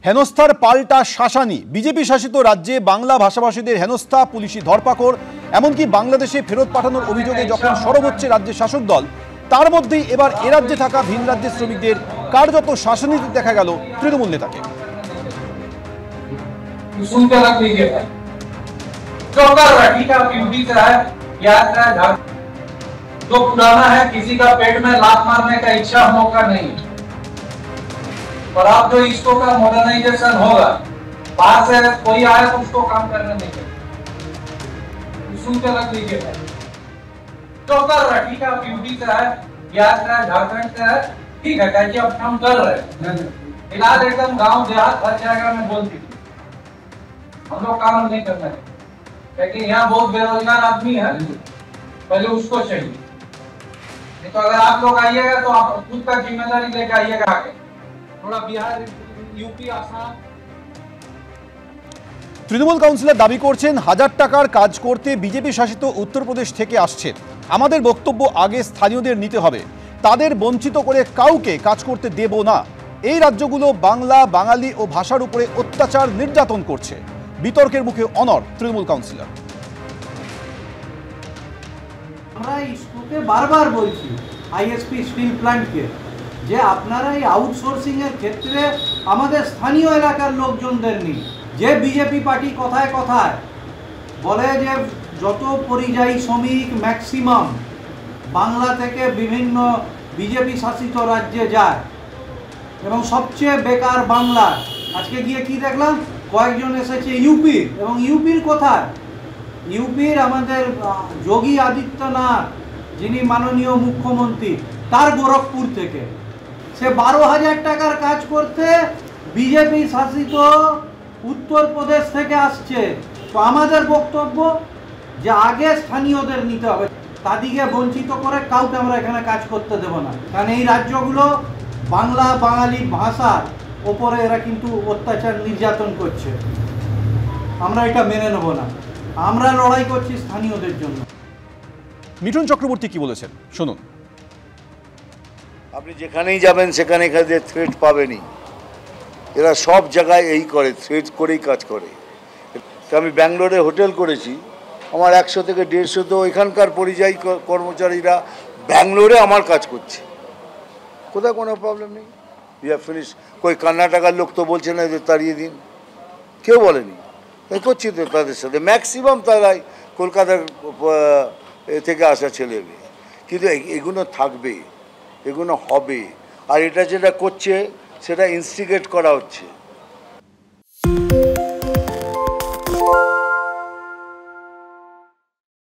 হেনস্থার পাল্টা শাসানি। বিজেপি শাসিত রাজ্যে বাংলা ভাষাভাষীদের হেনস্থা, পুলিশি ধরপাকড়, এমনকি বাংলাদেশে ফেরত পাঠানোর অভিযোগে যখন সরব হচ্ছে রাজ্যের শাসক দল, তার মধ্যেই এবার এ রাজ্যে থাকা ভিন রাজ্যের শ্রমিকদের কার্যত শাসনীতে দেখা গেল তৃণমূল নেতাকে। जो पुराना है, किसी का पेट में लात मारने का इच्छा मौका नहीं, और आप जो इसको का मॉडर्नाइजेशन होगा, बाहर से कोई आए तो उसको काम करने नहीं देंगे। सुन के लग लीजिए जो कर रहा है, ठीक है, आप यूपी से है, बिहार से है, झारखंड से है, ठीक है, क्या आप काम कर रहे हैं। फिलहाल एकदम गांव देहात हर जगह में बोलती थी हम लोग काम नहीं करना है, लेकिन यहाँ बहुत बेरोजगार आदमी है, पहले उसको चाहिए। तो अगर आप लोग आइएगा तो आप खुद का जिम्मेदारी लेके आइएगा आगे, थोड़ा बिहार, यूपी, आसाम। তৃণমূল কাউন্সিলর দাবি করছেন, 1000 টাকার কাজ করতে বিজেপি শাসিত উত্তরপ্রদেশ থেকে আসছে। আমাদের বক্তব্য, আগে স্থানীয়দের নিতে হবে, তাদের বঞ্চিত করে কাউকে কাজ করতে দেব না। এই রাজ্যগুলো বাংলা, বাঙালি ও ভাষার উপরে অত্যাচার, নির্যাতন করছে। বিতর্কের মুখে অনড় তৃণমূল কাউন্সিলর। আমরা ইস্যুকে বারবার বলছি, আইএসপি স্টিল প্ল্যান্টকে, যে আপনারা এই আউটসোর্সিং এর ক্ষেত্রে আমাদের স্থানীয় এলাকার লোকজনদের নিন। যে বিজেপি পার্টি কথায় কথায় বলে যে যত পরিযায়ী শ্রমিক ম্যাক্সিমাম বাংলা থেকে বিভিন্ন বিজেপি শাসিত রাজ্যে যায় এবং সবচেয়ে বেকার বাংলা, আজকে গিয়ে কি দেখলাম, কয়েকজন এসেছে ইউপির, এবং ইউপির কোথায়? ইউপির আমাদের যোগী আদিত্যনাথ, যিনি মাননীয় মুখ্যমন্ত্রী, তার গোরখপুর থেকে। সে 12,000 টাকার কাজ করতে বিজেপি শাসিত উত্তরপ্রদেশ থেকে আসছে। তো আমাদের বক্তব্য যে আগে স্থানীয়দের নিতে হবে, তাদেরকে বঞ্চিত করে কাউকে আমরা এখানে কাজ করতে দেব না। কারণ এই রাজ্যগুলো বাংলা, বাঙালি ভাষার ওপরে এরা কিন্তু অত্যাচার, নির্যাতন করছে। আমরা এটা মেনে নেব না। আমরা লড়াই করছি স্থানীয়দের জন্য। মিঠুন চক্রবর্তী কি বলেছেন শুনুন। আপনি যেখানেই যাবেন সেখানে এখানে থ্রেট পাবেনই। এরা সব জায়গায় এই করে, থ্রেট করেই কাজ করে। আমি ব্যাঙ্গালোরে হোটেল করেছি, আমার 100 থেকে 150 তো এখানকার পরিযায়ী কর্মচারীরা ব্যাঙ্গালোরে আমার কাজ করছে, কোথাও কোনো প্রবলেম নেই। ইয়া ফিনিশ। কই কর্ণাটকার লোক তো বলছে না যে তাড়িয়ে দিন, কেউ বলেনি। করছি তো তাদের সাথে, ম্যাক্সিমাম তারাই কলকাতার থেকে আসা ছেলে মেয়ে। কিন্তু এগুলো থাকবে, এগুলো হবে। আর এটা যেটা করছে সেটা ইনস্টিগেট করা হচ্ছে।